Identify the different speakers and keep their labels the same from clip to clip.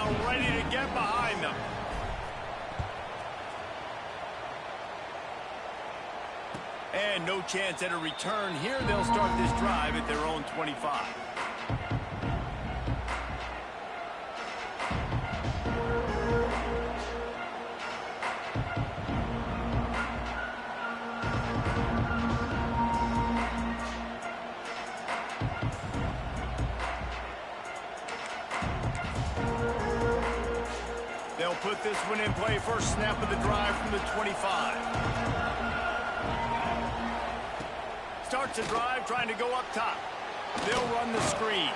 Speaker 1: are ready to get behind them. And no chance at a return here. They'll start this drive at their own 25. They'll put this one in play. First snap of the drive from the 25. Starts a drive trying to go up top. They'll run the screen.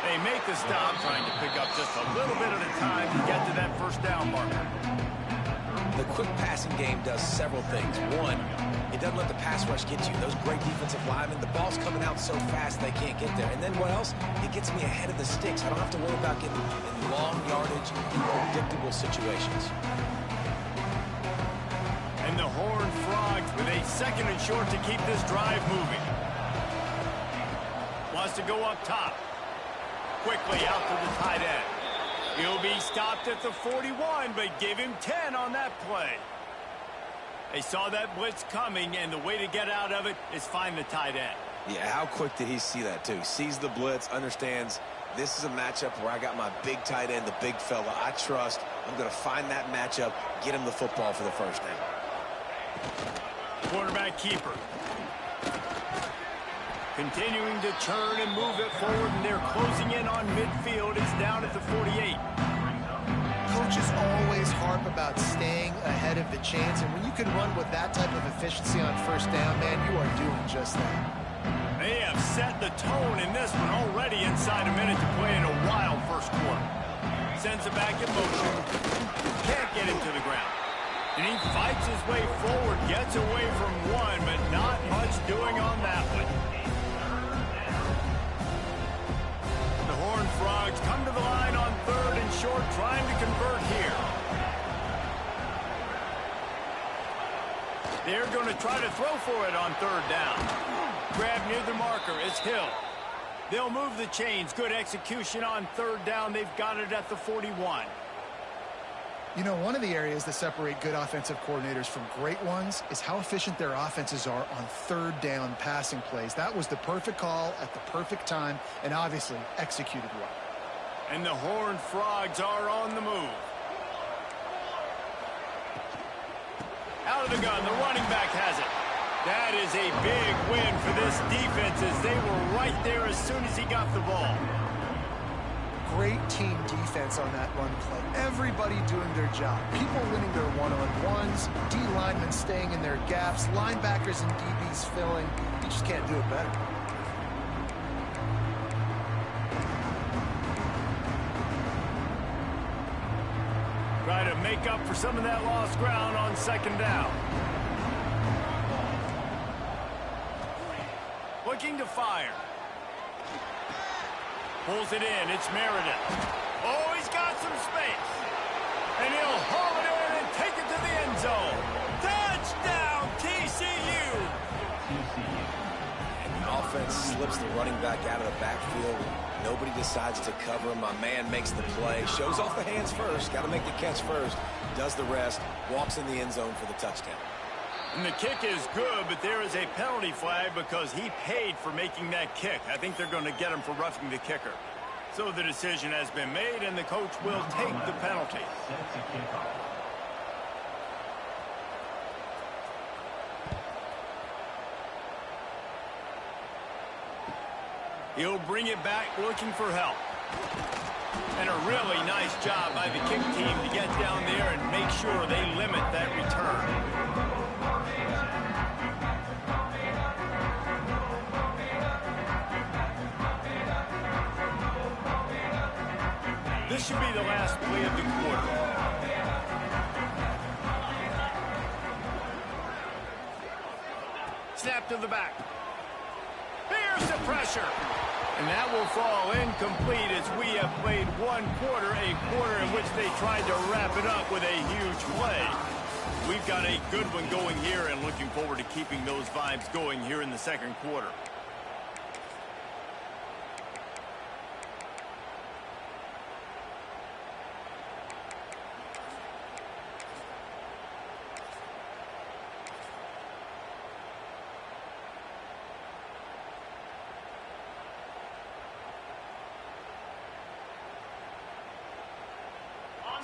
Speaker 1: They make the stop, trying to pick up just a little bit at a time to get to that first down marker.
Speaker 2: The quick passing game does several things. One, it doesn't let the pass rush get you. Those great defensive linemen, the ball's coming out so fast they can't get there. And then what else? It gets me ahead of the sticks. I don't have to worry about getting in long yardage, predictable situations.
Speaker 1: And the Horned Frogs with a second and short to keep this drive moving. Wants to go up top. Quickly out to the tight end. He'll be stopped at the 41, but give him 10 on that play. They saw that blitz coming, and the way to get out of it is find the tight end.
Speaker 2: Yeah, how quick did he see that, too? Sees the blitz, understands this is a matchup where I got my big tight end, the big fella I trust. I'm going to find that matchup, get him the football for the first down.
Speaker 1: Quarterback keeper. Continuing to turn and move it forward, and they're closing in on midfield. It's down at the 48.
Speaker 3: Coaches always harp about staying ahead of the chains, and when you can run with that type of efficiency on first down, man, you are doing just that.
Speaker 1: They have set the tone in this one already inside a minute to play in a wild first quarter. Sends it back in motion. Can't get him to the ground. And he fights his way forward, gets away from one, but not much doing on that one. The Horned Frogs come to the line on third and short, trying to convert here. They're going to try to throw for it on third down. Grab near the marker, it's Hill. They'll move the chains. Good execution on third down. They've got it at the 41.
Speaker 3: You know, one of the areas that separate good offensive coordinators from great ones is how efficient their offenses are on third down passing plays. That was the perfect call at the perfect time and obviously executed well.
Speaker 1: And the Horned Frogs are on the move. Out of the gun, the running back has it. That is a big win for this defense as they were right there as soon as he got the ball.
Speaker 3: Great team defense on that run play. Everybody doing their job. People winning their one-on-ones, D linemen staying in their gaps, linebackers and DBs filling. You just can't do it better.
Speaker 1: Try to make up for some of that lost ground on second down. Looking to fire. Pulls it in. It's Meredith. Oh, he's got some space. And he'll haul it in and take it to the end zone. Touchdown, TCU!
Speaker 2: And the offense slips the running back out of the backfield. Nobody decides to cover him. My man makes the play. Shows off the hands first. Got to make the catch first. Does the rest. Walks in the end zone for the touchdown.
Speaker 1: And the kick is good, but there is a penalty flag because he paid for making that kick. I think they're going to get him for roughing the kicker. So the decision has been made, and the coach will take the penalty. He'll bring it back looking for help. And a really nice job by the kick team to get down there and make sure they limit that return. This should be the last play of the quarter. Snap to the back. Here's the pressure. And that will fall incomplete as we have played one quarter, a quarter in which they tried to wrap it up with a huge play. We've got a good one going here and looking forward to keeping those vibes going here in the second quarter.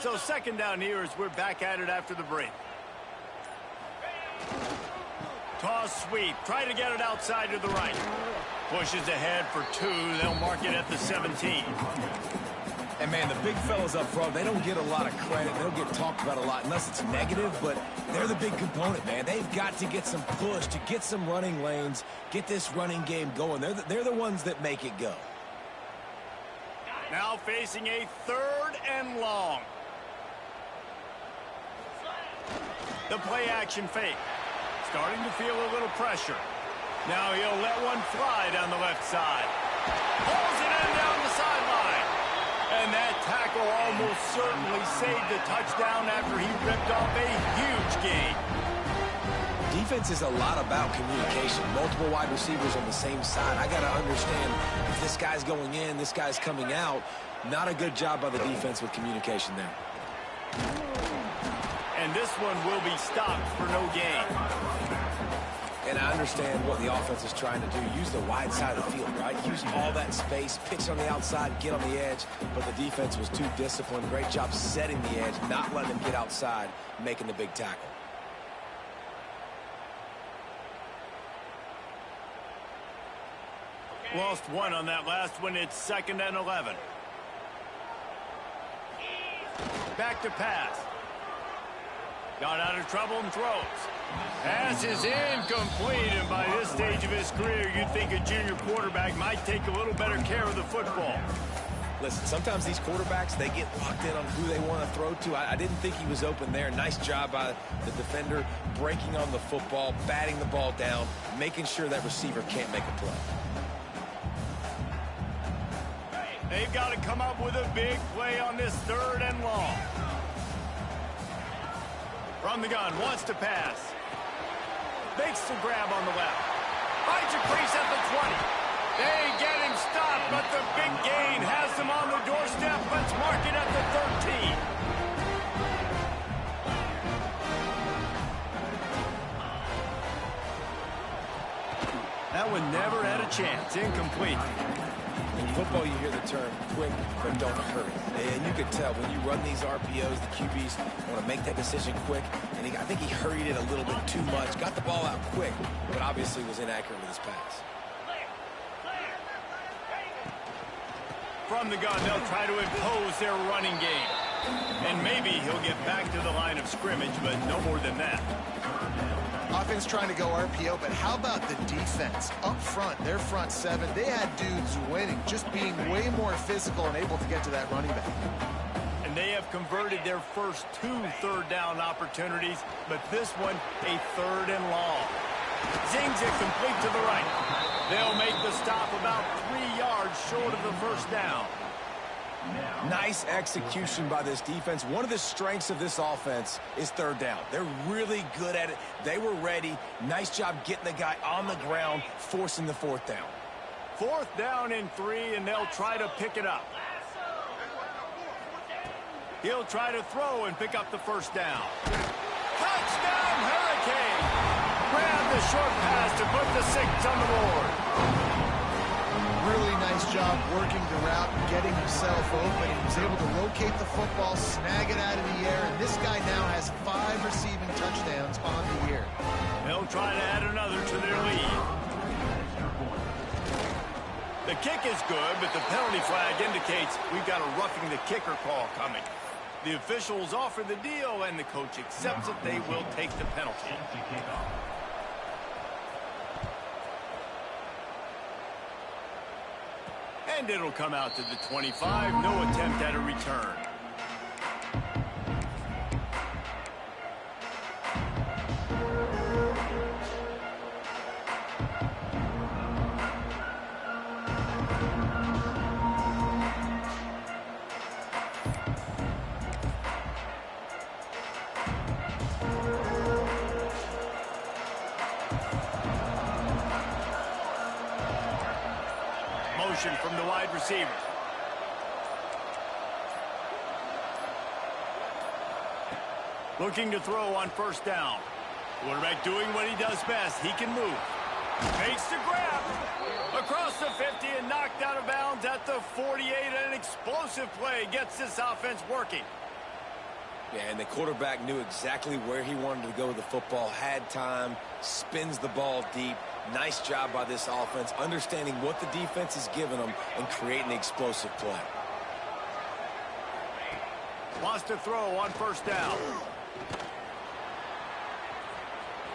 Speaker 1: So second down here as we're back at it after the break. Toss sweep. Try to get it outside to the right. Pushes ahead for 2. They'll mark it at the 17.
Speaker 2: And, man, the big fellas up front, they don't get a lot of credit. They don't get talked about a lot unless it's negative, but they're the big component, man. They've got to get some push, to get some running lanes, get this running game going. They're the ones that make it go.
Speaker 1: Now facing a 3rd and long. The play action fake. Starting to feel a little pressure. Now he'll let one fly down the left side. Pulls it in down the sideline. And that tackle almost certainly saved the touchdown after he ripped off a huge gain.
Speaker 2: Defense is a lot about communication. Multiple wide receivers on the same side. I got to understand if this guy's going in, this guy's coming out. Not a good job by the defense with communication there.
Speaker 1: And this one will be stopped for no gain.
Speaker 2: And I understand what the offense is trying to do. Use the wide side of the field, right? Use all that space, pitch on the outside, get on the edge. But the defense was too disciplined. Great job setting the edge, not letting them get outside, making the big tackle.
Speaker 1: Lost one on that last one. It's 2nd and 11. Back to pass. Got out of trouble and throws. Pass is incomplete, and by this stage of his career, you'd think a junior quarterback might take a little better care of the football.
Speaker 2: Listen, sometimes these quarterbacks, they get locked in on who they want to throw to. I didn't think he was open there. Nice job by the defender, breaking on the football, batting the ball down, making sure that receiver can't make a play.
Speaker 1: They've got to come up with a big play on this 3rd and long. From the gun, wants to pass. Makes the grab on the left. Finds a crease at the 20. They get him stopped, but the big gain has them on the doorstep. Let's mark it at the 13. That one never had a chance. Incomplete.
Speaker 2: In football, you hear the term quick, but don't hurry. And you can tell when you run these RPOs, the QBs want to make that decision quick. And I think he hurried it a little bit too much. Got the ball out quick, but obviously was inaccurate with his pass.
Speaker 1: From the gun, they'll try to impose their running game. And maybe he'll get back to the line of scrimmage, but no more than that.
Speaker 3: Offense trying to go RPO, but how about the defense? Up front, their front 7, they had dudes winning, just being way more physical and able to get to that running back.
Speaker 1: And they have converted their first 2 3rd down opportunities, but this one a 3rd and long. Zings it complete to the right. They'll make the stop about 3 yards short of the first down.
Speaker 2: Nice execution by this defense. One of the strengths of this offense is 3rd down. They're really good at it. They were ready. Nice job getting the guy on the ground, forcing the 4th down.
Speaker 1: 4th down and 3, and they'll try to pick it up. He'll try to throw and pick up the 1st down. Touchdown, Hurricane! Grab the short pass to put the 6 on the board.
Speaker 3: Really nice job working the route, getting himself open. He was able to locate the football, snag it out of the air, and this guy now has 5 receiving touchdowns on the year.
Speaker 1: They'll try to add another to their lead. The kick is good, but the penalty flag indicates we've got a roughing the kicker call coming. The officials offer the deal, and the coach accepts it. They will take the penalty. And it'll come out to the 25. No attempt at a return. From the wide receiver. Looking to throw on 1st down. Quarterback doing what he does best. He can move. Makes the grab. Across the 50 and knocked out of bounds at the 48. An explosive play gets this offense working.
Speaker 2: Yeah, and the quarterback knew exactly where he wanted to go with the football, had time, spins the ball deep. Nice job by this offense, understanding what the defense is giving them and creating the explosive play.
Speaker 1: Wants to throw on first down.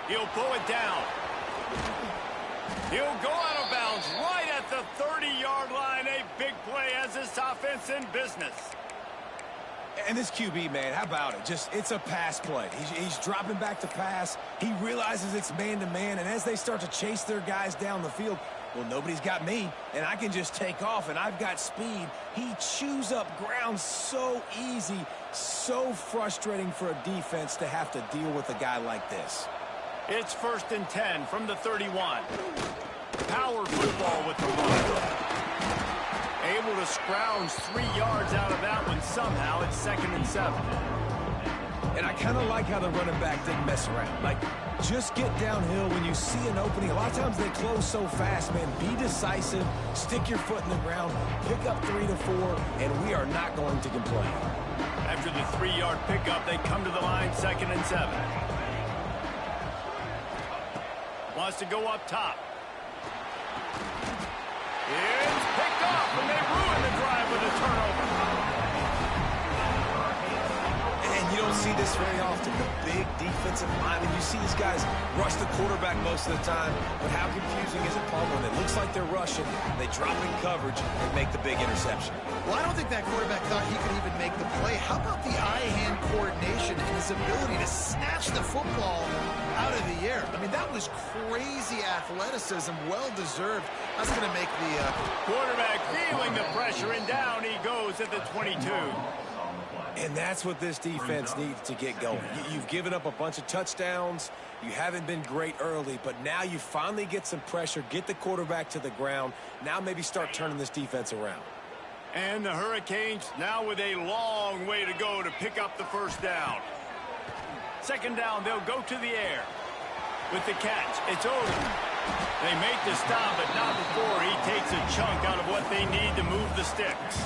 Speaker 1: He'll pull it down. He'll go out of bounds right at the 30-yard line. A big play as this offense in business.
Speaker 2: And this QB, man, how about it? It's a pass play. He's dropping back to pass. He realizes it's man-to-man, and as they start to chase their guys down the field, well, nobody's got me, and I can just take off, and I've got speed. He chews up ground so easy, so frustrating for a defense to have to deal with a guy like this.
Speaker 1: It's 1st and 10 from the 31. Power football with the run. Able to scrounge 3 yards out of that one somehow. It's 2nd and 7.
Speaker 2: And I kind of like how the running back didn't mess around. Like, just get downhill when you see an opening. A lot of times they close so fast, man. Be decisive, stick your foot in the ground, pick up 3 to 4, and we are not going to complain.
Speaker 1: After the 3-yard pickup, they come to the line, 2nd and 7. Wants to go up top. It's picked off, and they ruin the drive with a turnover.
Speaker 2: And you don't see this very often. The big defensive linemen, you see these guys rush the quarterback most of the time, but how confusing is it, Paul, when it looks like they're rushing, they drop in coverage and make the big interception?
Speaker 3: Well, I don't think that quarterback thought he could even make the play. How about the eye-hand coordination and his ability to snatch the football out of the air? I mean, that was crazy athleticism, well-deserved. That's going to make the
Speaker 1: quarterback feeling the pressure, and down he goes at the 22.
Speaker 2: And that's what this defense needs to get going. You've given up a bunch of touchdowns. You haven't been great early, but now you finally get some pressure, get the quarterback to the ground. Now maybe start turning this defense around.
Speaker 1: And the Hurricanes now with a long way to go to pick up the first down. 2nd down, they'll go to the air. With the catch, it's over. They make the stop, but not before he takes a chunk out of what they need to move the sticks.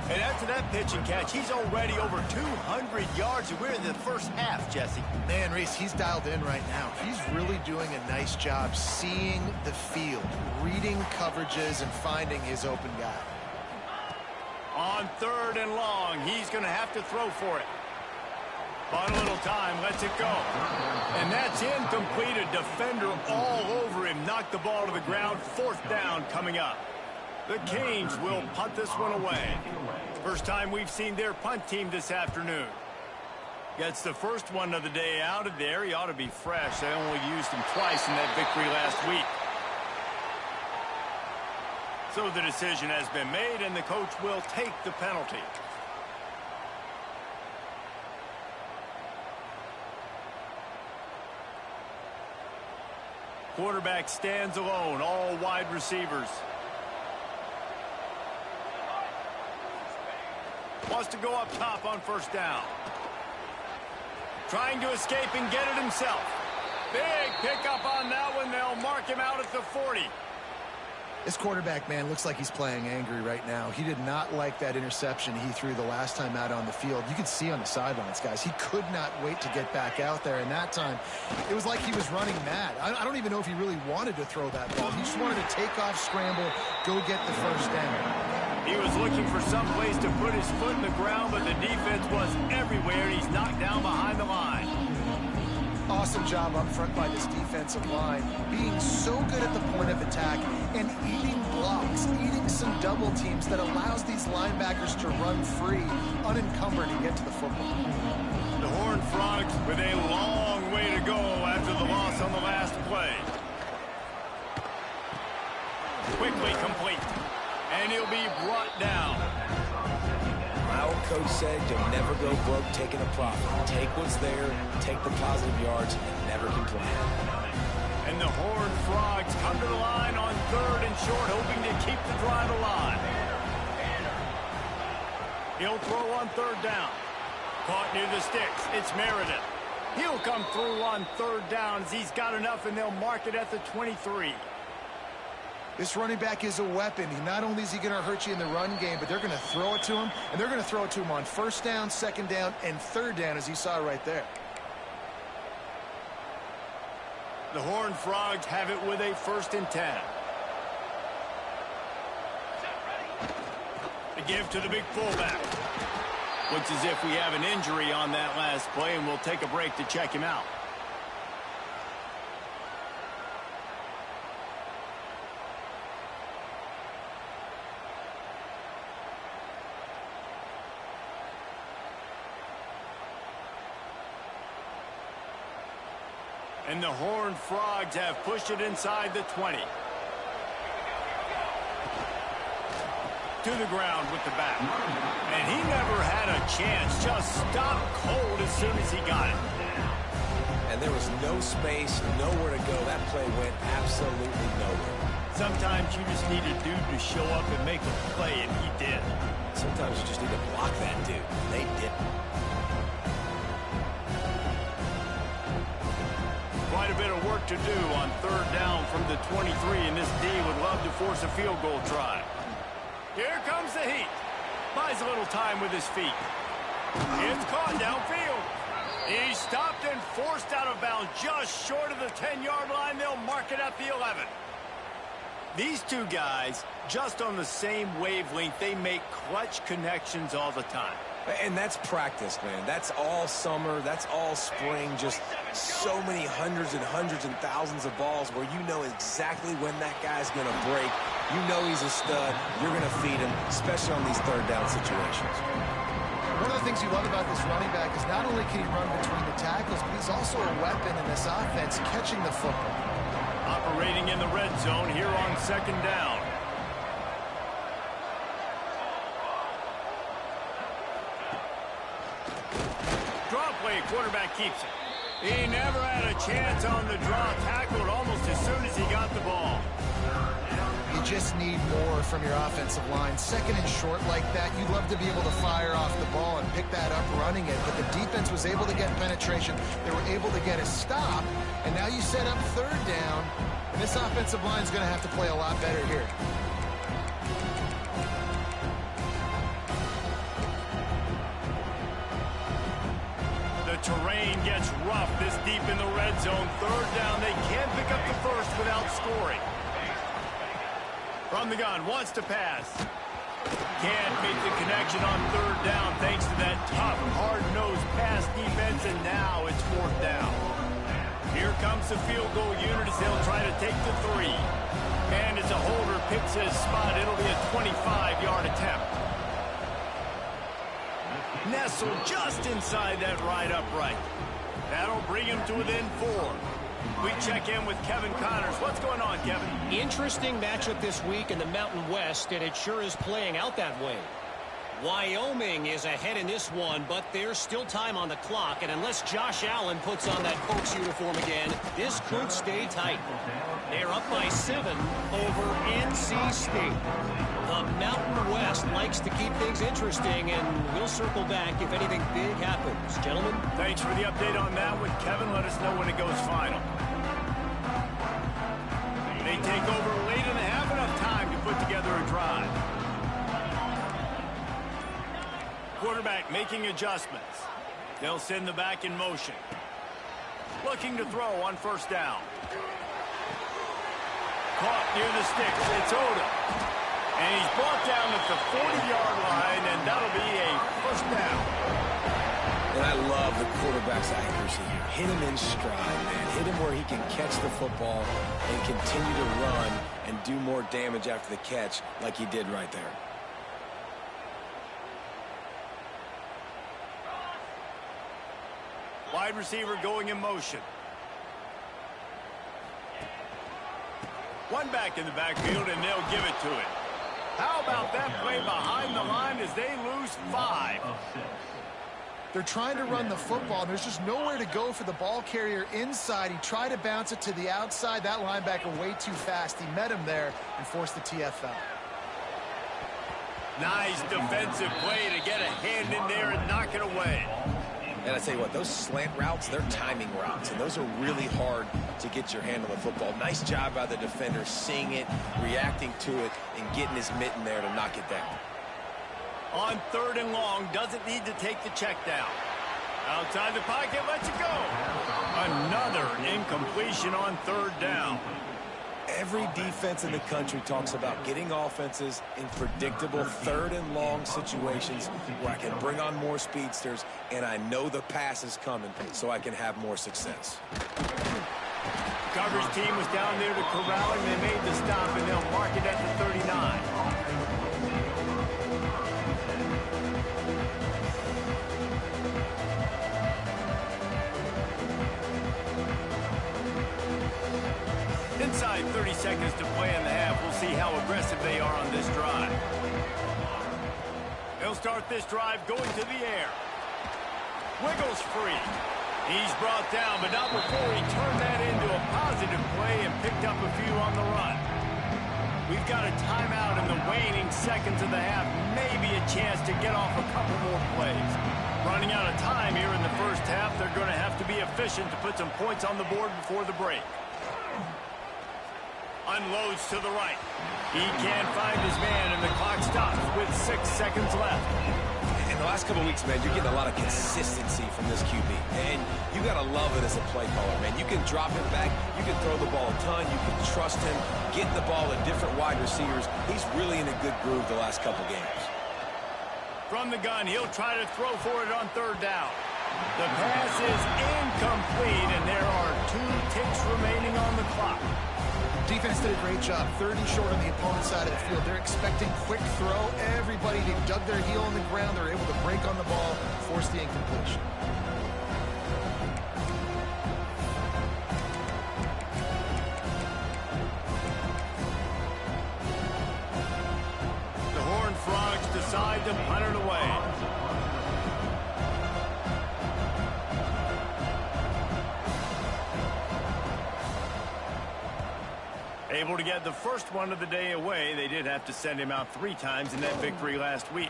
Speaker 1: And after that pitch and catch, he's already over 200 yards, and we're in the first half, Jesse.
Speaker 3: Man, Reese, he's dialed in right now. He's really doing a nice job seeing the field, reading coverages, and finding his open guy.
Speaker 1: On 3rd and long, he's going to have to throw for it. But a little time, lets it go. And that's incomplete. A defender all over him. Knocked the ball to the ground. 4th down coming up. The Canes will punt this one away. First time we've seen their punt team this afternoon. Gets the first one of the day out of there. He ought to be fresh. They only used him twice in that victory last week. So the decision has been made, and the coach will take the penalty. Quarterback stands alone, all wide receivers. Wants to go up top on 1st down. Trying to escape and get it himself. Big pickup on that one. They'll mark him out at the 40.
Speaker 3: This quarterback, man, looks like he's playing angry right now. He did not like that interception he threw the last time out on the field. You could see on the sidelines, guys, he could not wait to get back out there. And that time, it was like he was running mad. I don't even know if he really wanted to throw that ball. He just wanted to take off, scramble, go get the first down.
Speaker 1: He was looking for some place to put his foot in the ground, but the defense was everywhere, and he's knocked down behind the line.
Speaker 3: Awesome job up front by this defensive line, being so good at the point of attack and eating blocks, eating some double teams that allows these linebackers to run free, unencumbered, and get to the football.
Speaker 1: The Horned Frogs with a long way to go after the loss on the last play. Quickly complete, and he'll be brought down.
Speaker 2: My old coach said you'll never go broke taking a profit. Take what's there, take the positive yards, and never complain.
Speaker 1: And the Horned Frogs come to the line on 3rd and short, hoping to keep the drive alive. He'll throw on 3rd down. Caught near the sticks. It's Meredith. He'll come through on 3rd down as he's got enough, and they'll mark it at the 23.
Speaker 3: This running back is a weapon. Not only is he going to hurt you in the run game, but they're going to throw it to him, and they're going to throw it to him on first down, second down, and third down, as you saw right there.
Speaker 1: The Horned Frogs have it with a 1st and 10. The give to the big fullback. Looks as if we have an injury on that last play, and we'll take a break to check him out. And the Horned Frogs have pushed it inside the 20. To the ground with the back. And he never had a chance. Just stopped cold as soon as he got it.
Speaker 2: And there was no space, nowhere to go. That play went absolutely nowhere.
Speaker 1: Sometimes you just need a dude to show up and make a play, and he did.
Speaker 2: Sometimes you just need to block that dude. They didn't.
Speaker 1: Quite a bit of work to do on 3rd down from the 23, and this D would love to force a field goal try. Here comes the heat. Buys a little time with his feet. It's caught downfield. He stopped and forced out of bounds just short of the 10-yard line. They'll mark it at the 11. These two guys, just on the same wavelength, they make clutch connections all the time.
Speaker 2: And that's practice, man. That's all summer. That's all spring. Just so many hundreds and thousands of balls where you know exactly when that guy's going to break. You know he's a stud. You're going to feed him, especially on these 3rd down situations.
Speaker 3: One of the things you love about this running back is not only can he run between the tackles, but he's also a weapon in this offense catching the football.
Speaker 1: Operating in the red zone here on 2nd down. Draw play, quarterback keeps it. He never had a chance on the draw, tackled almost as soon as he got the ball.
Speaker 3: You just need more from your offensive line. 2nd and short like that, you'd love to be able to fire off the ball and pick that up running it, but the defense was able to get penetration. They were able to get a stop, and now you set up 3rd down, and this offensive line is going to have to play a lot better here.
Speaker 1: Terrain gets rough this deep in the red zone. 3rd down, they can't pick up the first without scoring. From the gun, wants to pass. Can't make the connection on 3rd down thanks to that tough, hard-nosed pass defense, and now it's 4th down. Here comes the field goal unit as they'll try to take the 3. And as a holder picks his spot, it'll be a 25-yard attempt. Nestled just inside that right upright. That'll bring him to within 4. We check in with Kevin Connors. What's going on, Kevin?
Speaker 4: Interesting matchup this week in the Mountain West, and it sure is playing out that way. Wyoming is ahead in this one, but there's still time on the clock, and unless Josh Allen puts on that Pokes uniform again, this could stay tight. They're up by 7 over NC State. The Mountain West likes to keep things interesting, and we'll circle back if anything big happens. Gentlemen?
Speaker 1: Thanks for the update on that one, Kevin. Let us know when it goes final. They take over late and they have enough time to put together a drive. Quarterback making adjustments. They'll send the back in motion. Looking to throw on 1st down. Caught near the sticks. It's Odom. And he's brought down at the 40-yard line, and that'll be a 1st down.
Speaker 2: And I love the quarterback's accuracy here. Hit him in stride, man. Hit him where he can catch the football and continue to run and do more damage after the catch like he did right there.
Speaker 1: Wide receiver going in motion. One back in the backfield, and they'll give it to him. How about that play behind the line as they lose 5?
Speaker 3: They're trying to run the football, and there's just nowhere to go for the ball carrier inside. He tried to bounce it to the outside. That linebacker way too fast. He met him there and forced the TFL.
Speaker 1: Nice defensive play to get a hand in there and knock it away.
Speaker 2: And I tell you what, those slant routes, they're timing routes, and those are really hard to get your hand on the football. Nice job by the defender seeing it, reacting to it, and getting his mitten there to knock it down.
Speaker 1: On 3rd and long, doesn't need to take the check down. Outside the pocket, lets it go. Another incompletion on 3rd down.
Speaker 2: Every defense in the country talks about getting offenses in predictable 3rd and long situations where I can bring on more speedsters and I know the pass is coming so I can have more success.
Speaker 1: Coverage team was down there to corral him. They made the stop, and they'll mark it at the 39. Inside 30 seconds to play in the half. We'll see how aggressive they are on this drive. They'll start this drive going to the air. Wiggles free. He's brought down, but not before he turned that into a positive play and picked up a few on the run. We've got a timeout in the waning seconds of the half. Maybe a chance to get off a couple more plays. Running out of time here in the first half. They're going to have to be efficient to put some points on the board before the break. Unloads to the right. He can't find his man, and the clock stops with 6 seconds left.
Speaker 2: In the last couple of weeks, man, you're getting a lot of consistency from this QB. And you got to love it as a play caller, man. You can drop it back. You can throw the ball a ton. You can trust him. Getting the ball to different wide receivers. He's really in a good groove the last couple games.
Speaker 1: From the gun, he'll try to throw for it on 3rd down. The pass is incomplete, and there are 2 ticks remaining on the clock.
Speaker 3: Defense did a great job. 30 short on the opponent's side of the field. They're expecting quick throw. Everybody, they dug their heel on the ground. They're able to break on the ball, force the incompletion.
Speaker 1: The Horned Frogs decide to punt it away. Able to get the first one of the day away. They did have to send him out 3 times in that victory last week.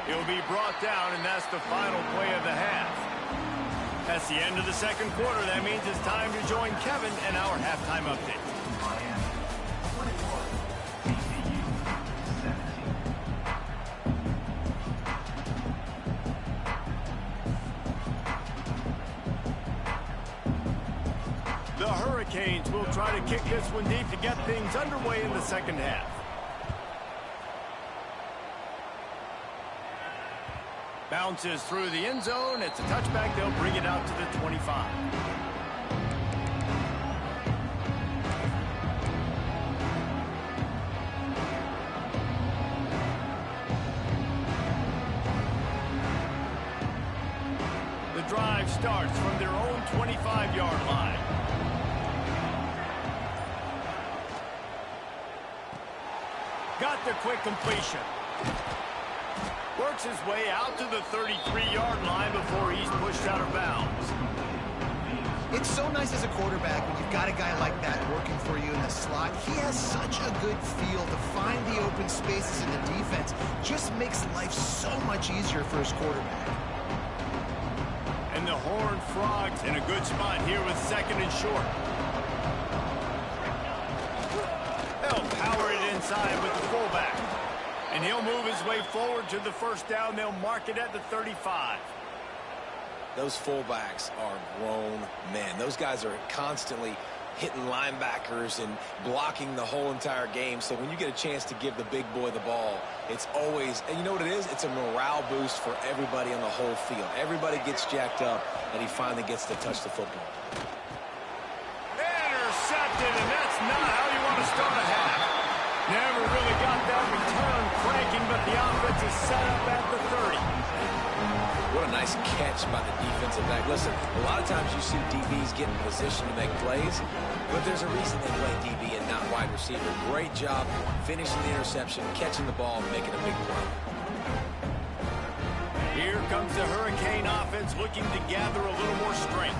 Speaker 1: He'll be brought down, and that's the final play of the half. That's the end of the second quarter. That means it's time to join Kevin and our halftime update. The Hurricanes will try to kick this one deep to get things underway in the second half. Bounces through the end zone. It's a touchback. They'll bring it out to the 25. The drive starts from their own 25-yard line. Got the quick completion. Works his way out to the 33-yard line before he's pushed out of bounds.
Speaker 3: It's so nice as a quarterback when you've got a guy like that working for you in the slot. He has such a good feel to find the open spaces in the defense. Just makes life so much easier for his quarterback.
Speaker 1: And the Horned Frogs in a good spot here with 2nd and short. They'll power it inside with the fullback. And he'll move his way forward to the first down. They'll mark it at the 35.
Speaker 2: Those fullbacks are grown men. Those guys are constantly hitting linebackers and blocking the whole entire game. So when you get a chance to give the big boy the ball, it's always, and you know what it is? It's a morale boost for everybody on the whole field. Everybody gets jacked up, and he finally gets to touch the football.
Speaker 1: Intercepted, and that's not how you want to start a half. Never really got that return cranking, but the offense is set up at the 30.
Speaker 2: What a nice catch by the defensive back. Listen, a lot of times you see DBs get in position to make plays, but there's a reason they play DB and not wide receiver. Great job finishing the interception, catching the ball, and making a big play.
Speaker 1: Here comes the Hurricane offense looking to gather a little more strength.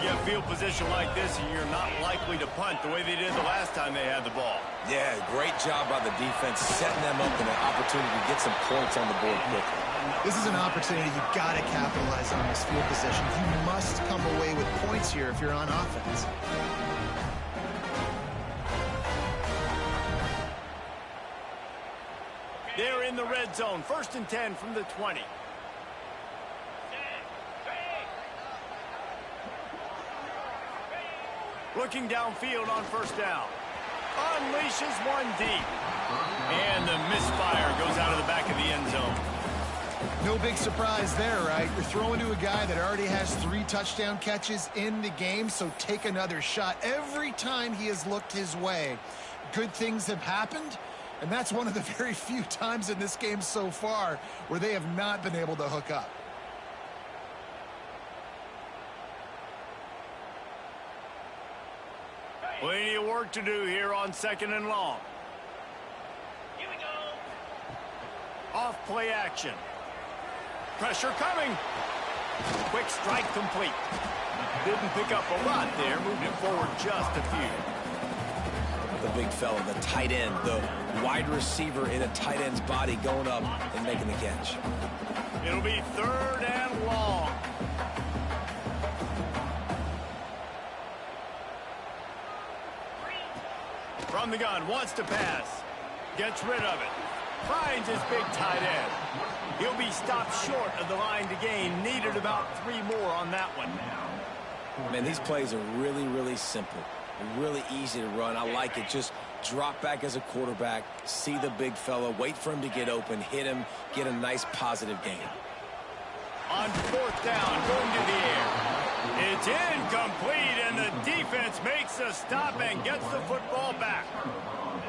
Speaker 1: You have field position like this, and you're not likely to punt the way they did the last time they had the ball.
Speaker 2: Yeah, great job by the defense, setting them up in an opportunity to get some points on the board quickly.
Speaker 3: This is an opportunity you've got to capitalize on this field position. You must come away with points here if you're on offense.
Speaker 1: They're in the red zone. 1st and 10 from the 20. Looking downfield on 1st down. Unleashes one deep. And the misfire goes out of the back of the end zone.
Speaker 3: No big surprise there, right? You're throwing to a guy that already has 3 touchdown catches in the game, so take another shot. Every time he has looked his way, good things have happened, and that's one of the very few times in this game so far where they have not been able to hook up.
Speaker 1: Plenty of work to do here on 2nd and long. Here we go. Off play action. Pressure coming. Quick strike complete. Didn't pick up a lot there. Moved it forward just a few.
Speaker 2: The big fella, the tight end, the wide receiver in a tight end's body going up and making the catch.
Speaker 1: It'll be 3rd and long. From the gun, wants to pass. Gets rid of it. Finds his big tight end. He'll be stopped short of the line to gain. Needed about 3 more on that one.
Speaker 2: Man, these plays are really, really simple. Really easy to run. I like it. Just drop back as a quarterback, see the big fella, wait for him to get open, hit him, get a nice positive gain.
Speaker 1: On 4th down, going to the air. It's incomplete, and the defense makes a stop and gets the football back.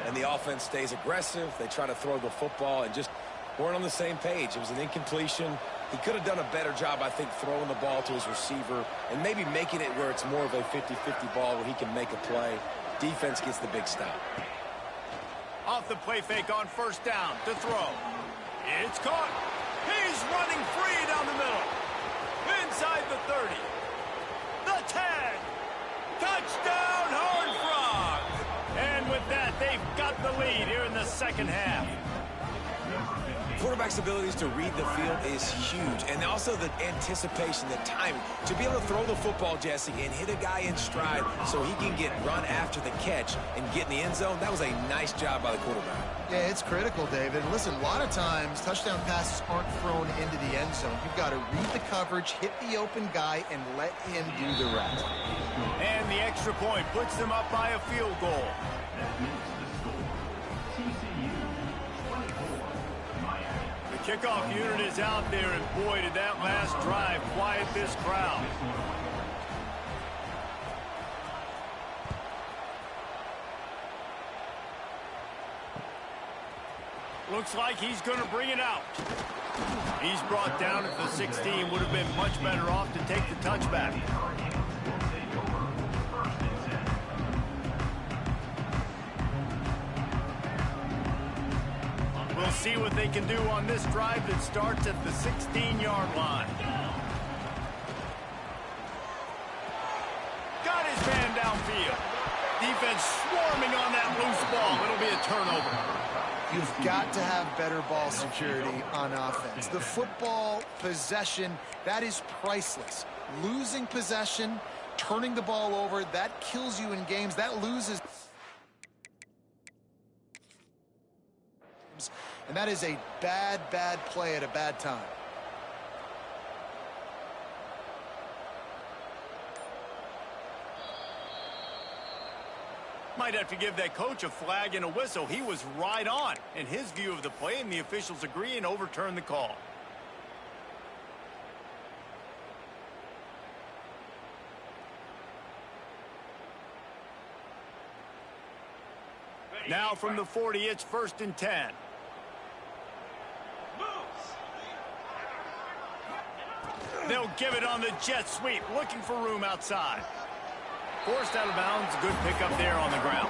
Speaker 2: And the offense stays aggressive. They try to throw the football and just weren't on the same page. It was an incompletion. He could have done a better job, I think, throwing the ball to his receiver and maybe making it where it's more of a 50-50 ball where he can make a play. Defense gets the big stop.
Speaker 1: Off the play fake on 1st down to throw. It's caught. He's running free down the middle. Inside the 30. The 10. Touchdown, Horned Frogs. And with that, they've got the lead here in the 2nd half.
Speaker 2: Quarterback's abilities to read the field is huge, and also the anticipation, the timing. To be able to throw the football, Jesse, and hit a guy in stride so he can get run after the catch and get in the end zone, that was a nice job by the quarterback.
Speaker 3: Yeah, it's critical, David. Listen, a lot of times touchdown passes aren't thrown into the end zone. You've got to read the coverage, hit the open guy, and let him do the rest.
Speaker 1: And the extra point puts them up by a field goal. The kickoff unit is out there, and boy, did that last drive quiet this crowd. Looks like he's going to bring it out. He's brought down at the 16. Would have been much better off to take the touchback. We'll see what they can do on this drive that starts at the 16-yard line. Got his man downfield. Defense swarming on that loose ball. It'll be a turnover.
Speaker 3: You've got to have better ball security on offense. The football possession, that is priceless. Losing possession, turning the ball over, that kills you in games. That loses. And that is a bad, bad play at a bad time.
Speaker 1: Might have to give that coach a flag and a whistle. He was right on in his view of the play, and the officials agree and overturn the call. Now from the 40, it's 1st and 10. They'll give it on the jet sweep, looking for room outside. Forced out of bounds, good pickup there on the ground.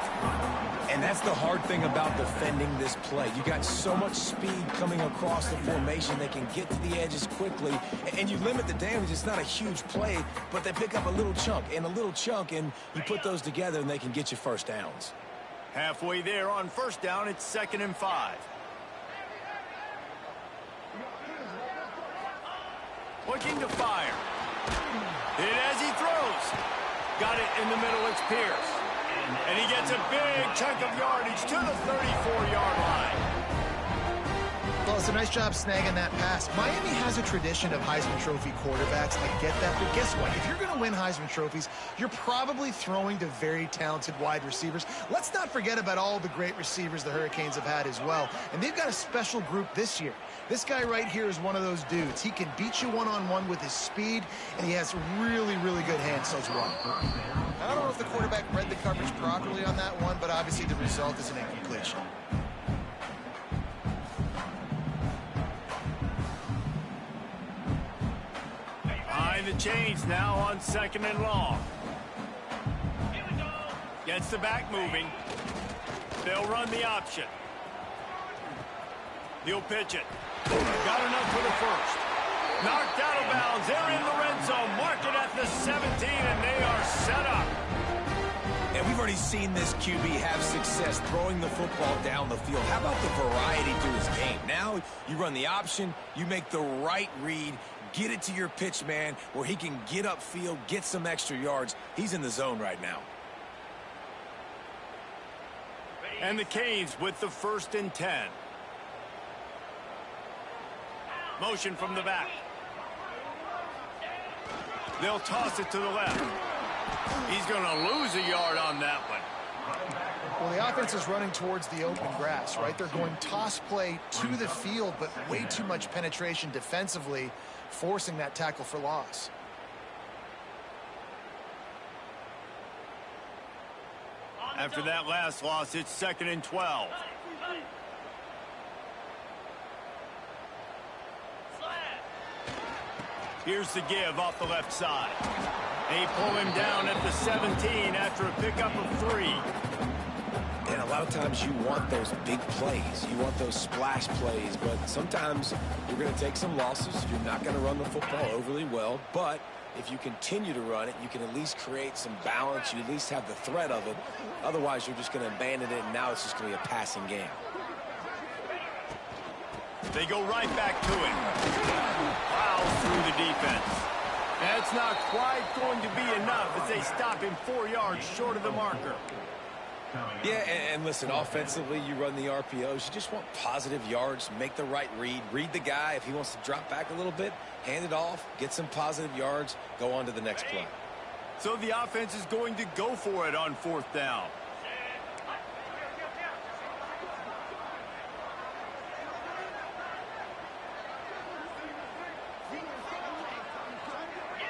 Speaker 2: And that's the hard thing about defending this play. You got so much speed coming across the formation. They can get to the edges quickly, and you limit the damage. It's not a huge play, but they pick up a little chunk and a little chunk, and you put those together, and they can get you first downs.
Speaker 1: Halfway there on first down, it's 2nd and 5. Looking to fire. Hit as he throws. Got it in the middle, it's Pierce. And he gets a big chunk of yardage to the 34-yard line.
Speaker 3: Well, it's a nice job snagging that pass. Miami has a tradition of Heisman Trophy quarterbacks. I get that, but guess what? If you're going to win Heisman Trophies, you're probably throwing to very talented wide receivers. Let's not forget about all the great receivers the Hurricanes have had as well. And they've got a special group this year. This guy right here is one of those dudes. He can beat you one-on-one with his speed, and he has really, really good hands as well. I don't know if the quarterback read the coverage properly on that one, but obviously the result is an incompletion.
Speaker 1: Behind the chains now on 2nd and long. Gets the back moving. They'll run the option. He'll pitch it. Got enough for the first. Knocked out of bounds. They're in the red zone. Mark it at the 17, and they are set up.
Speaker 2: And we've already seen this QB have success throwing the football down the field. How about the variety to his game? Now you run the option, you make the right read, get it to your pitch man where he can get upfield, get some extra yards. He's in the zone right now.
Speaker 1: And the Canes with the 1st and 10. Motion from the back. They'll toss it to the left. He's going to lose a yard on that one.
Speaker 3: Well, the offense is running towards the open grass, right? They're going toss play to the field, but way too much penetration defensively, forcing that tackle for loss.
Speaker 1: After that last loss, it's 2nd and 12. Here's the give off the left side. They pull him down at the 17 after a pickup of 3.
Speaker 2: And a lot of times you want those big plays. You want those splash plays, but sometimes you're going to take some losses. You're not going to run the football overly well, but if you continue to run it, you can at least create some balance. You at least have the threat of it. Otherwise, you're just going to abandon it, and now it's just going to be a passing game.
Speaker 1: They go right back to him. Plows through the defense. That's not quite going to be enough as they stop him 4 yards short of the marker.
Speaker 2: Yeah, and listen, offensively, you run the RPOs. You just want positive yards, make the right read. Read the guy. If he wants to drop back a little bit, hand it off, get some positive yards, go on to the next play.
Speaker 1: So the offense is going to go for it on 4th down.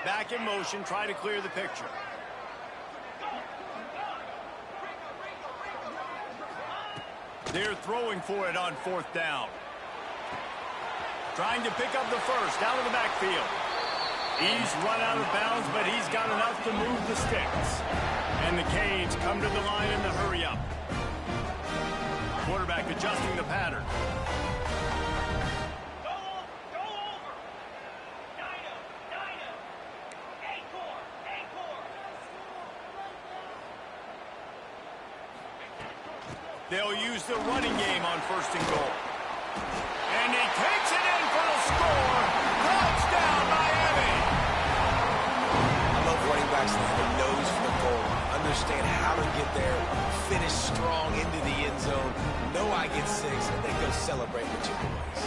Speaker 1: Back in motion, try to clear the picture. They're throwing for it on 4th down. Trying to pick up the first out of the backfield. He's run out of bounds, but he's got enough to move the sticks. And the Canes come to the line in the hurry-up. Quarterback adjusting the pattern. They'll use the running game on 1st and goal. And he takes it in for the score. Touchdown, Miami!
Speaker 2: I love running backs that have a nose for the goal. Understand how to get there, finish strong into the end zone, know I get 6, and then go celebrate with your boys.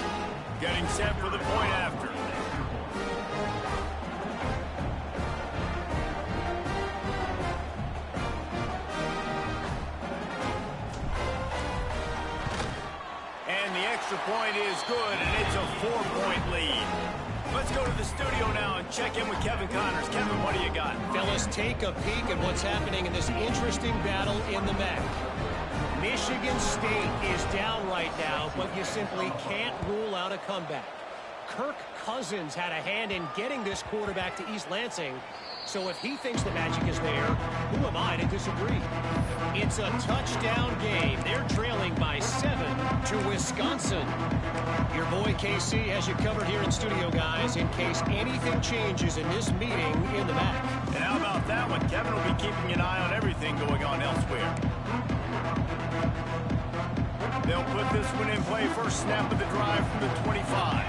Speaker 1: Getting set for the point after. Extra point is good, and it's a 4-point lead. Let's go to the studio now and check in with Kevin Connors. Kevin, what do you got?
Speaker 4: Fellas, take a peek at what's happening in this interesting battle in the MAC. Michigan State is down right now, but you simply can't rule out a comeback. Kirk Cousins had a hand in getting this quarterback to East Lansing, so if he thinks the magic is there, who am I to disagree? It's a touchdown game. They're trailing by 7 to Wisconsin. Your boy KC has you covered here in studio, guys, in case anything changes in this meeting in the back.
Speaker 1: And how about that one? Kevin will be keeping an eye on everything going on elsewhere. They'll put this one in play. First snap of the drive from the 25.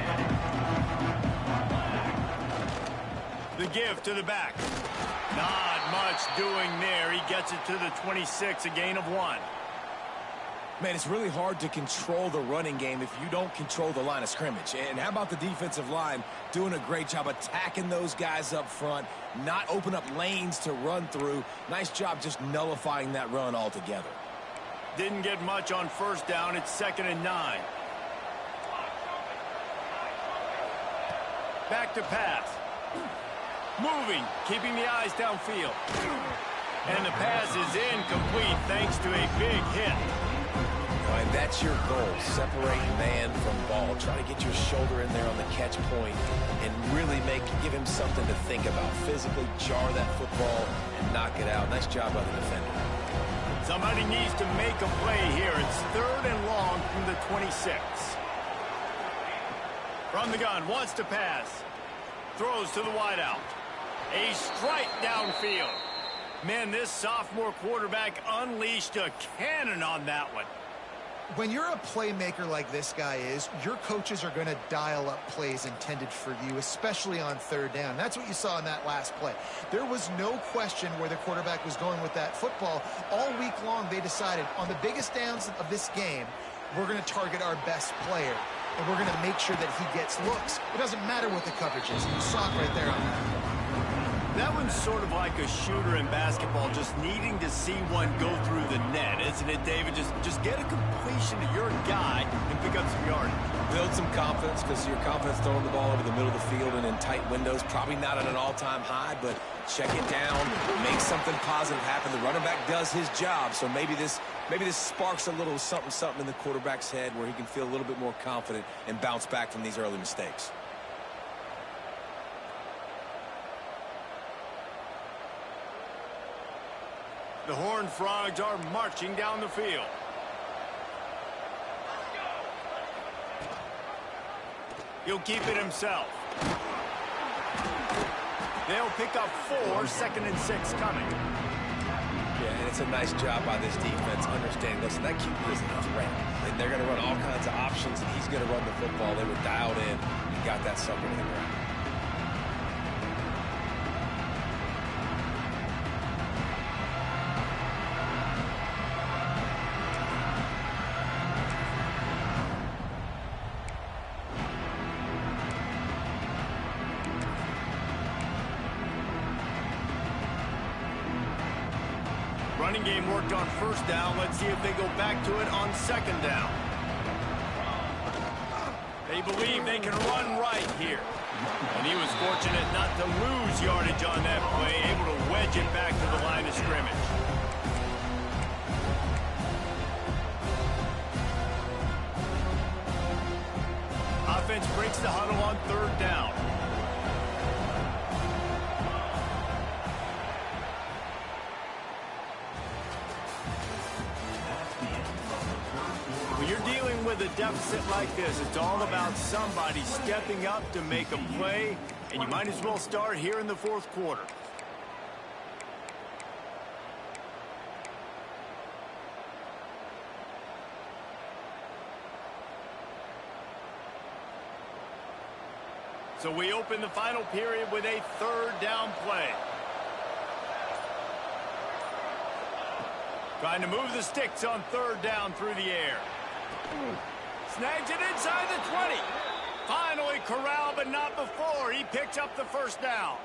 Speaker 1: The give to the back. Not much doing there. He gets it to the 26, a gain of 1.
Speaker 2: Man, it's really hard to control the running game if you don't control the line of scrimmage. And how about the defensive line doing a great job attacking those guys up front, not open up lanes to run through. Nice job just nullifying that run altogether.
Speaker 1: Didn't get much on first down. It's 2nd and 9. Back to pass. Moving, keeping the eyes downfield. And the pass is incomplete thanks to a big hit.
Speaker 2: All right, that's your goal. Separate man from ball. Try to get your shoulder in there on the catch point and really give him something to think about. Physically jar that football and knock it out. Nice job by the defender.
Speaker 1: Somebody needs to make a play here. It's 3rd and long from the 26. From the gun, wants to pass. Throws to the wideout. A strike downfield. Man, this sophomore quarterback unleashed a cannon on that one.
Speaker 3: When you're a playmaker like this guy is, your coaches are going to dial up plays intended for you, especially on 3rd down. That's what you saw in that last play. There was no question where the quarterback was going with that football. All week long, they decided on the biggest downs of this game, we're going to target our best player, and we're going to make sure that he gets looks. It doesn't matter what the coverage is. You saw it right there on that.
Speaker 1: That one's sort of like a shooter in basketball, just needing to see one go through the net, isn't it, David? Just get a completion to your guy and pick up some yardage.
Speaker 2: Build some confidence, because your confidence throwing the ball over the middle of the field and in tight windows, probably not at an all-time high, but check it down, make something positive happen. The running back does his job, so maybe this sparks a little something in the quarterback's head where he can feel a little bit more confident and bounce back from these early mistakes.
Speaker 1: The Horned Frogs are marching down the field. He'll keep it himself. They'll pick up 4, 2nd and 6 coming.
Speaker 2: Yeah, and it's a nice job by this defense understanding, listen, that QB isn't a threat. And they're going to run all kinds of options, and he's going to run the football. They were dialed in and got that sucker to the ground.
Speaker 1: Running game worked on first down. Let's see if they go back to it on 2nd down. They believe they can run right here. And he was fortunate not to lose yardage on that play, able to wedge it back to the line of scrimmage. Offense breaks the huddle on 3rd down. When you're dealing with a deficit like this, it's all about somebody stepping up to make a play, and you might as well start here in the 4th quarter. So we open the final period with a 3rd down play. Trying to move the sticks on 3rd down through the air. Snags it inside the 20. Finally corralled, but not before. He picks up the 1st down.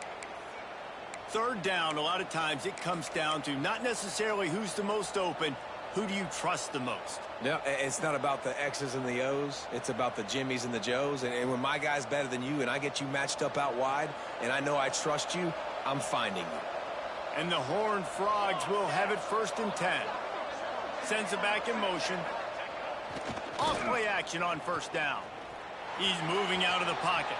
Speaker 1: 3rd down, a lot of times it comes down to not necessarily who's the most open, who do you trust the most?
Speaker 2: No, it's not about the X's and the O's. It's about the Jimmies and the Joes. And when my guy's better than you and I get you matched up out wide and I know I trust you, I'm finding you.
Speaker 1: And the Horned Frogs will have it 1st and 10. Sends it back in motion. Off play action on 1st down. He's moving out of the pocket.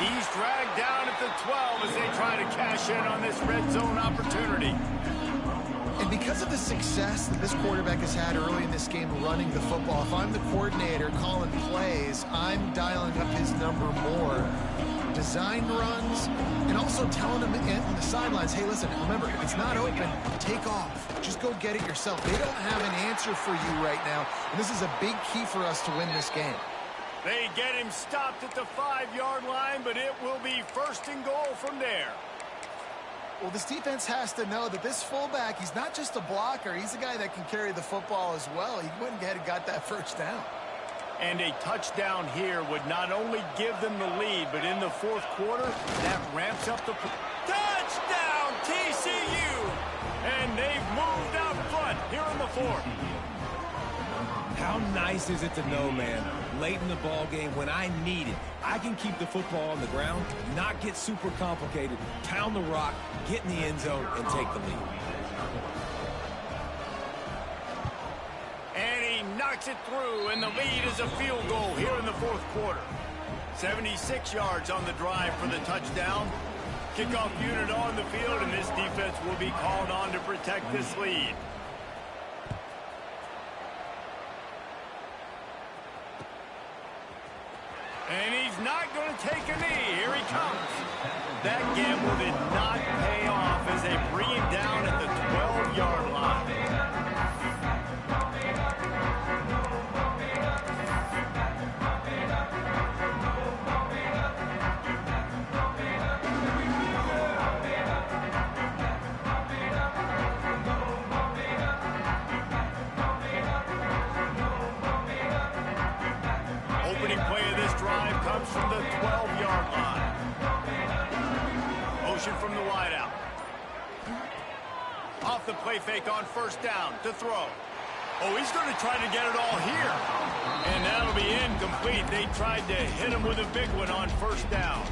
Speaker 1: He's dragged down at the 12 as they try to cash in on this red zone opportunity.
Speaker 3: And because of the success that this quarterback has had early in this game running the football, if I'm the coordinator calling plays, I'm dialing up his number more. Design runs, and also telling him on the sidelines, hey, listen, remember, if it's not open, take off. Just go get it yourself. They don't have an answer for you right now, and this is a big key for us to win this game.
Speaker 1: They get him stopped at the 5-yard line, but it will be first and goal from there.
Speaker 3: Well, this defense has to know that this fullback, he's not just a blocker. He's a guy that can carry the football as well. He went ahead and got that first down.
Speaker 1: And a touchdown here would not only give them the lead, but in the fourth quarter, that ramps up the... Touchdown, TCU! And they've moved out front here in the fourth.
Speaker 2: How nice is it to know, man, late in the ball game when I need it, I can keep the football on the ground, not get super complicated, pound the rock, get in the end zone, and take the lead.
Speaker 1: And he knocks it through, and the lead is a field goal here in the fourth quarter. 76 yards on the drive for the touchdown. Kickoff unit on the field, and this defense will be called on to protect this lead. And he's not going to take a knee. Here he comes. That gamble did not pay off as they bring him down at the 12-yard line. Opening play of this drive comes from the 12-yard line. Motion from the wideout. Off the play fake on first down to throw. Oh, he's going to try to get it all here. And that'll be incomplete. They tried to hit him with a big one on first down.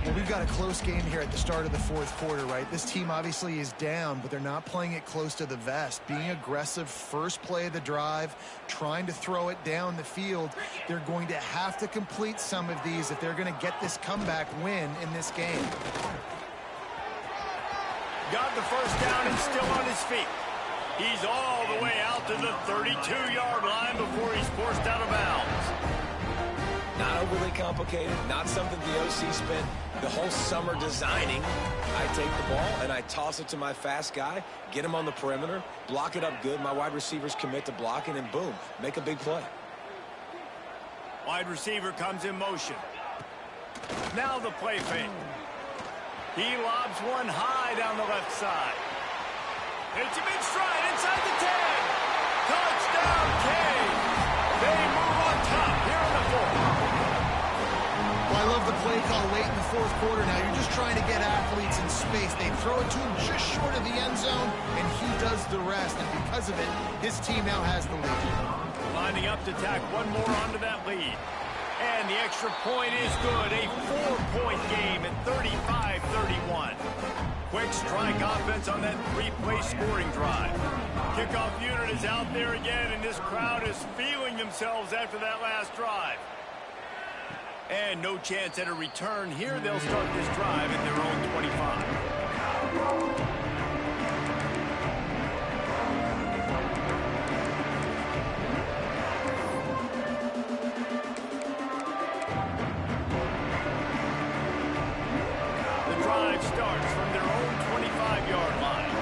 Speaker 3: Well, we've got a close game here at the start of the fourth quarter, right? This team obviously is down, but they're not playing it close to the vest. Being aggressive, first play of the drive, trying to throw it down the field. They're going to have to complete some of these if they're going to get this comeback win in this game.
Speaker 1: Got the first down and still on his feet. He's all the way out to the 32-yard line before he's forced out of bounds.
Speaker 2: Not overly complicated, not something the OC spent the whole summer designing. I take the ball and I toss it to my fast guy, get him on the perimeter, block it up good. My wide receivers commit to blocking, and boom, make a big play.
Speaker 1: Wide receiver comes in motion. Now the play fake. He lobs one high down the left side. Hits him in stride inside the 10. Touchdown, Cade. They move on top here in the fourth.
Speaker 3: Well, I love the play call late in the fourth quarter now. You're just trying to get athletes in space. They throw it to him just short of the end zone, and he does the rest. And because of it, his team now has the lead.
Speaker 1: Lining up to tack one more onto that lead. And the extra point is good. A 4-point game at 35-31. Quick strike offense on that 3-play scoring drive. Kickoff unit is out there again, and this crowd is feeling themselves after that last drive. And no chance at a return here. They'll start this drive at their own 25. Starts from their own 25-yard line.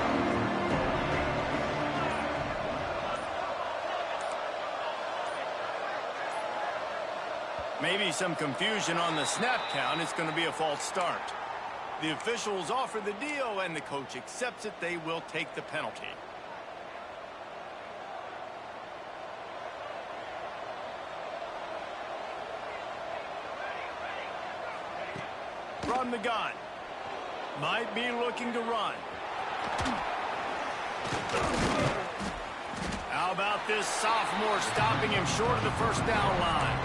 Speaker 1: Maybe some confusion on the snap count. It's going to be a false start. The officials offer the deal, and the coach accepts it. They will take the penalty. From the gun. Might be looking to run. How about this sophomore stopping him short of the first down line?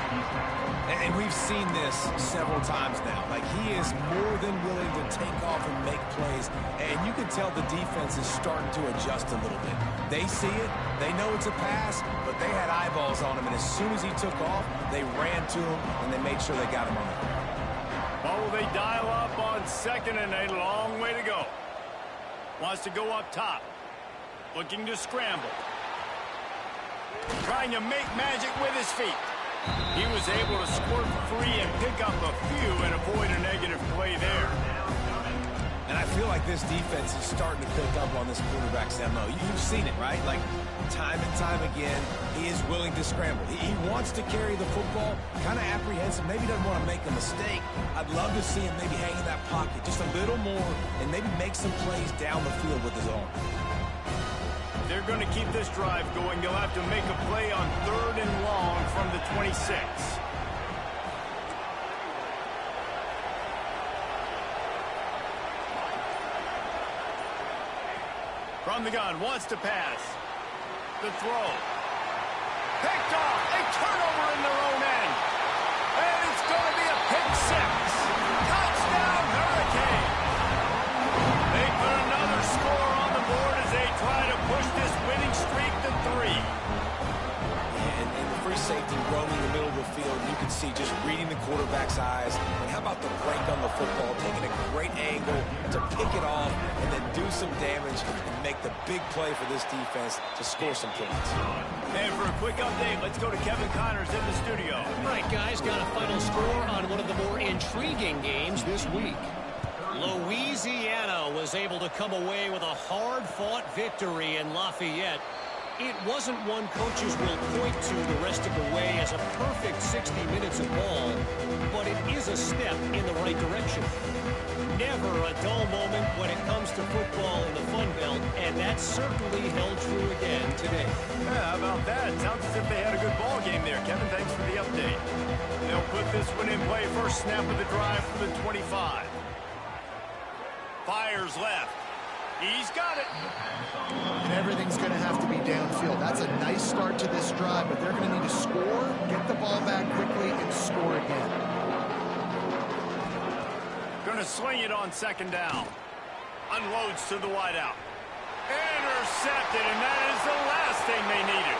Speaker 2: And we've seen this several times now. Like, he is more than willing to take off and make plays. And you can tell the defense is starting to adjust a little bit. They see it. They know it's a pass, but they had eyeballs on him. And as soon as he took off, they ran to him, and they made sure they got him on the ground.
Speaker 1: Ball will they dial up on second and a long way to go. Wants to go up top. Looking to scramble. Trying to make magic with his feet. He was able to squirt free and pick up a few and avoid a negative play there.
Speaker 2: And I feel like this defense is starting to pick up on this quarterback's MO. You've seen it, right? Like, time and time again, he is willing to scramble. He wants to carry the football, kind of apprehensive, maybe doesn't want to make a mistake. I'd love to see him maybe hang in that pocket just a little more and maybe make some plays down the field with his arm.
Speaker 1: They're going to keep this drive going. They'll have to make a play on 3rd and long from the 26. From the gun, wants to pass. The throw. Picked off. A turnover in their own end. And it's going to be a pick 6. Touchdown, Hurricane. They put another score on the board as they try to push this winning streak to 3.
Speaker 2: And the free safety roaming the middle of the field, you can see just reading the quarterback's eyes. And how about the break on the football, taking a great angle to pick it off and then do some damage and make the big play for this defense to score some points.
Speaker 1: And for a quick update, let's go to Kevin Connors in the studio.
Speaker 4: All right, guys, got a final score on one of the more intriguing games this week. Louisiana was able to come away with a hard-fought victory in Lafayette. It wasn't one coaches will point to the rest of the way as a perfect 60 minutes of ball, but it is a step in the right direction. Never a dull moment when it comes to football in the Fun Belt, and that certainly held true again today.
Speaker 1: Yeah, how about that? Sounds as if they had a good ball game there. Kevin, thanks for the update. They'll put this one in play. First snap of the drive from the 25. Fires left. He's got it.
Speaker 3: And everything's going to have to be downfield. That's a nice start to this drive, but they're going to need to score, get the ball back quickly, and score again.
Speaker 1: Going to swing it on 2nd down. Unloads to the wideout. Intercepted, and that is the last thing they needed.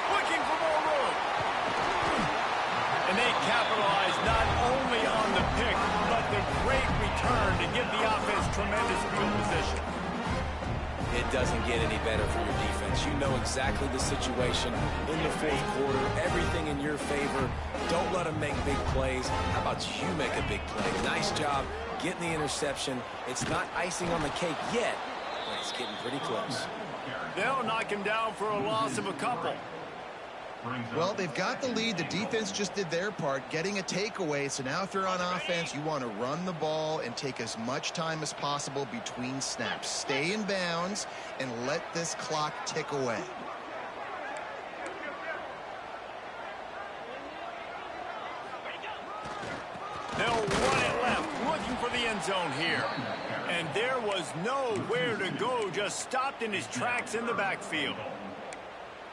Speaker 1: Looking for more room. And they capitalized not only on the pick, but the great return to give the offense tremendous field position.
Speaker 2: It doesn't get any better for your defense. You know exactly the situation in the 4th quarter. Everything in your favor. Don't let them make big plays. How about you make a big play? Nice job getting the interception. It's not icing on the cake yet, but it's getting pretty close.
Speaker 1: They'll knock him down for a loss of a couple.
Speaker 3: Well, they've got the lead. The defense just did their part, getting a takeaway. So now if they're on offense, you want to run the ball and take as much time as possible between snaps. Stay in bounds and let this clock tick away.
Speaker 1: They'll run it left, looking for the end zone here. And there was nowhere to go, just stopped in his tracks in the backfield.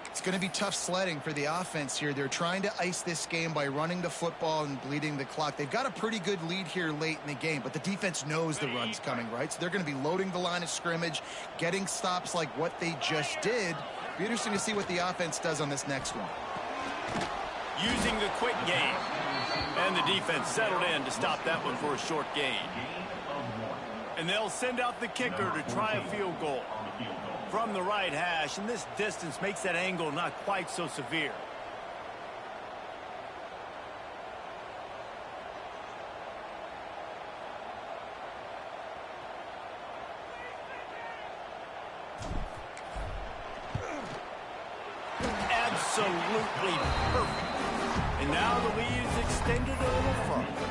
Speaker 3: It's going to be tough sledding for the offense here. They're trying to ice this game by running the football and bleeding the clock. They've got a pretty good lead here late in the game, but the defense knows the run's coming, right? So they're going to be loading the line of scrimmage, getting stops like what they just did. Be interesting to see what the offense does on this next one.
Speaker 1: Using the quick game. And the defense settled in to stop that one for a short gain. And they'll send out the kicker to try a field goal from the right hash, and this distance makes that angle not quite so severe. Absolutely perfect. And now the lead is extended a little further.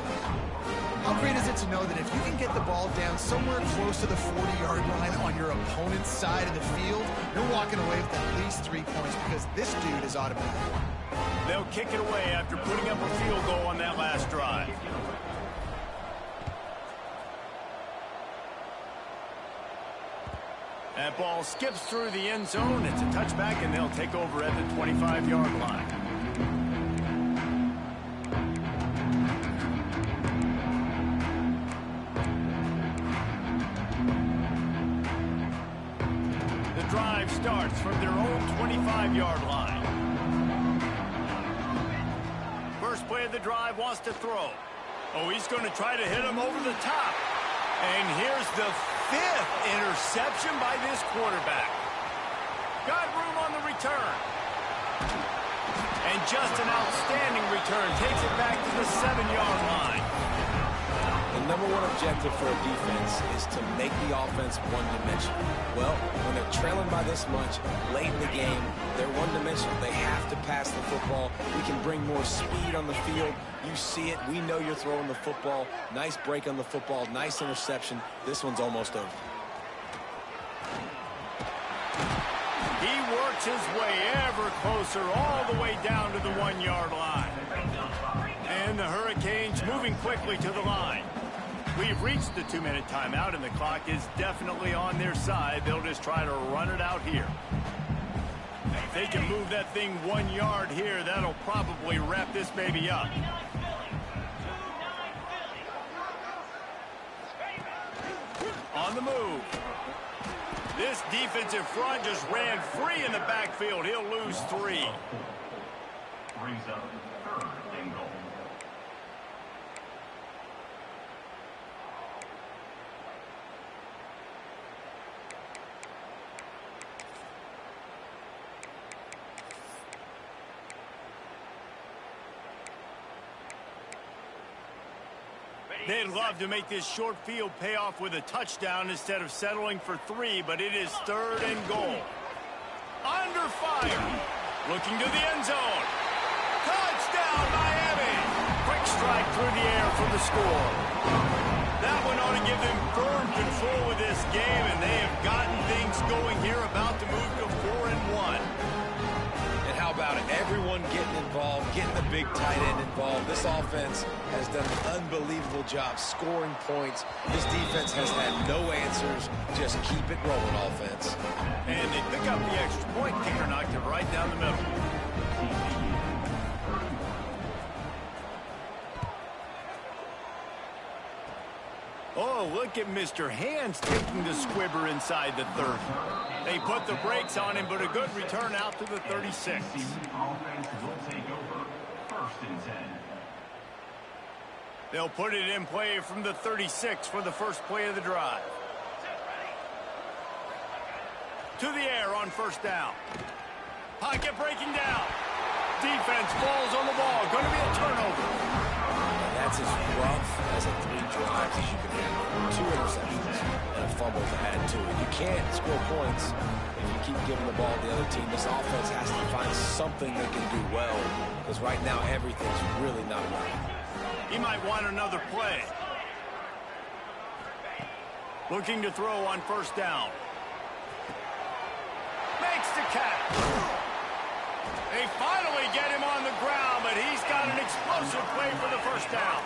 Speaker 3: How great is it to know that if you can get the ball down somewhere close to the 40-yard line on your opponent's side of the field, you're walking away with at least 3 points because this dude is automatic.
Speaker 1: They'll kick it away after putting up a field goal on that last drive. That ball skips through the end zone. It's a touchback, and they'll take over at the 25-yard line. Drive starts from their own 25-yard line. First play of the drive, wants to throw. Oh, he's going to try to hit him over the top. And here's the 5th interception by this quarterback. Got room on the return. And just an outstanding return. Takes it back to the 7-yard line.
Speaker 2: The number one objective for a defense is to make the offense one-dimensional. Well, when they're trailing by this much, late in the game, they're one-dimensional. They have to pass the football. We can bring more speed on the field. You see it. We know you're throwing the football. Nice break on the football. Nice interception. This one's almost over.
Speaker 1: He works his way ever closer all the way down to the 1-yard line. And the Hurricanes moving quickly to the line. We've reached the 2-minute timeout, and the clock is definitely on their side. They'll just try to run it out here. If they can move that thing 1 yard here, that'll probably wrap this baby up. On the move. This defensive front just ran free in the backfield. He'll lose 3.
Speaker 5: Brings up 3rd and goal.
Speaker 1: They'd love to make this short field pay off with a touchdown instead of settling for 3, but it is 3rd and goal. Under fire. Looking to the end zone. Touchdown, Miami. Quick strike through the air for the score. That one ought to give them firm control of this game, and they have gotten things going here, about to move to 4-1.
Speaker 2: How about it? Everyone getting involved, getting the big tight end involved. This offense has done an unbelievable job scoring points. This defense has had no answers. Just keep it rolling, offense.
Speaker 1: And they pick up the extra point. Kicker knocked it right down the middle. Oh, look at Mr. Hands taking the squibber inside the 30. They put the brakes on him, but a good return out to the 36.
Speaker 5: Offense will take over 1st and 10.
Speaker 1: They'll put it in play from the 36 for the first play of the drive. To the air on 1st down. Pocket breaking down. Defense falls on the ball. Going to be a turnover.
Speaker 2: That's as rough as a 3 drives as you can have. 2 interceptions and a fumble to add to it. You can't score points if you keep giving the ball to the other team. This offense has to find something they can do well, because right now everything's really not working.
Speaker 1: He might want another play. Looking to throw on 1st down. Makes the catch. They finally get him on the ground, but he's got an explosive play for the 1st down.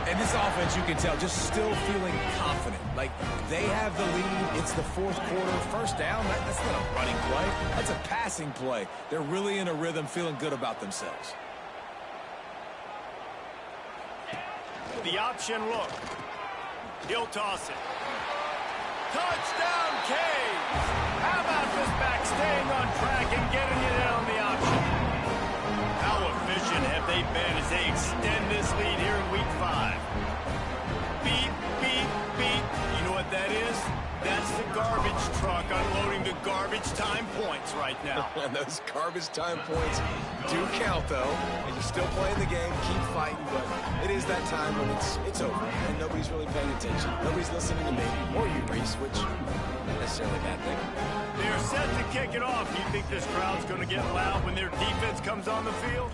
Speaker 2: And this offense, you can tell, just still feeling confident. Like, they have the lead. It's the 4th quarter. 1st down, that's not a running play. That's a passing play. They're really in a rhythm, feeling good about themselves.
Speaker 1: The option look. He'll toss it. Touchdown, Canes! How about this back staying on track and getting it in on the option? How efficient have they been as they extend this lead here in Week 5? Beep, beep, beep. You know what that is? That's the garbage truck unloading the garbage time points right now.
Speaker 2: And those garbage time points do count, though. And you're still playing the game, keep fighting, but it is that time when it's over, and nobody's really paying attention. Nobody's listening to me, or you, Reese, which not necessarily a bad thing.
Speaker 1: They're set to kick it off. You think this crowd's going to get loud when their defense comes on the field?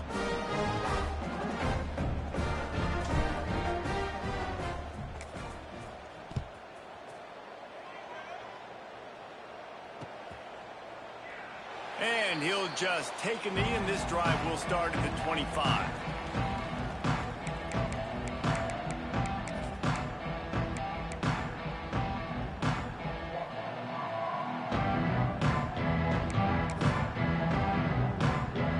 Speaker 1: And he'll just take a knee, and this drive will start at the 25.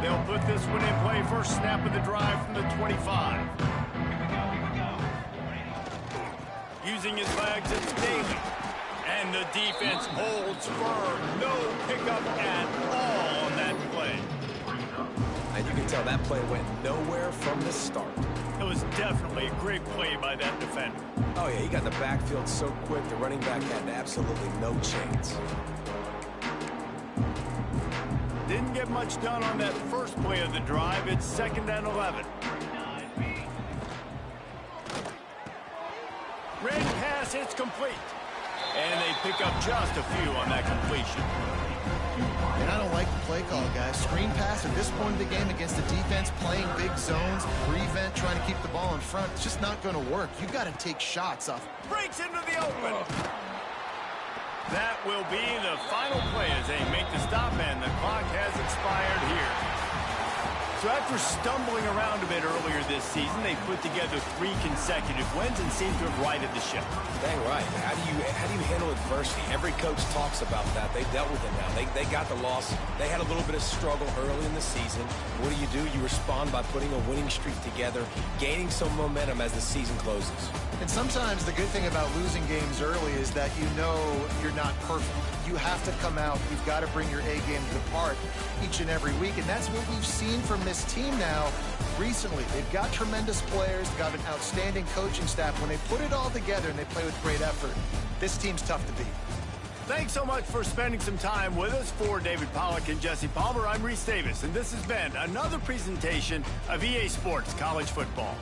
Speaker 1: They'll put this one in play. First snap of the drive from the 25. Using his legs, it's Daly. And the defense holds firm. No pickup at all on that play.
Speaker 2: And you can tell that play went nowhere from the start.
Speaker 1: It was definitely a great play by that defender.
Speaker 2: Oh, yeah, he got in the backfield so quick, the running back had absolutely no chance.
Speaker 1: Didn't get much done on that first play of the drive. It's 2nd and 11. Red pass, it's complete. And they pick up just a few on that completion.
Speaker 3: And I don't like the play call, guys. Screen pass at this point of the game against a defense playing big zones, prevent, trying to keep the ball in front. It's just not going to work. You've got to take shots off.
Speaker 1: Breaks into the open. That will be the final play as they make the stop, and the clock has expired here. So after stumbling around a bit earlier this season, they put together 3 consecutive wins and seem to have righted the ship.
Speaker 2: Dang right. How do you handle adversity? Every coach talks about that. They dealt with it now. They got the loss. They had a little bit of struggle early in the season. What do? You respond by putting a winning streak together, gaining some momentum as the season closes.
Speaker 3: And sometimes the good thing about losing games early is that you know you're not perfect. You have to come out. You've got to bring your A game to the park each and every week. And that's what we've seen from this team now recently. They've got tremendous players. They've got an outstanding coaching staff. When they put it all together and they play with great effort, this team's tough to beat.
Speaker 1: Thanks so much for spending some time with us. For David Pollack and Jesse Palmer, I'm Reese Davis, and this has been another presentation of EA Sports College Football.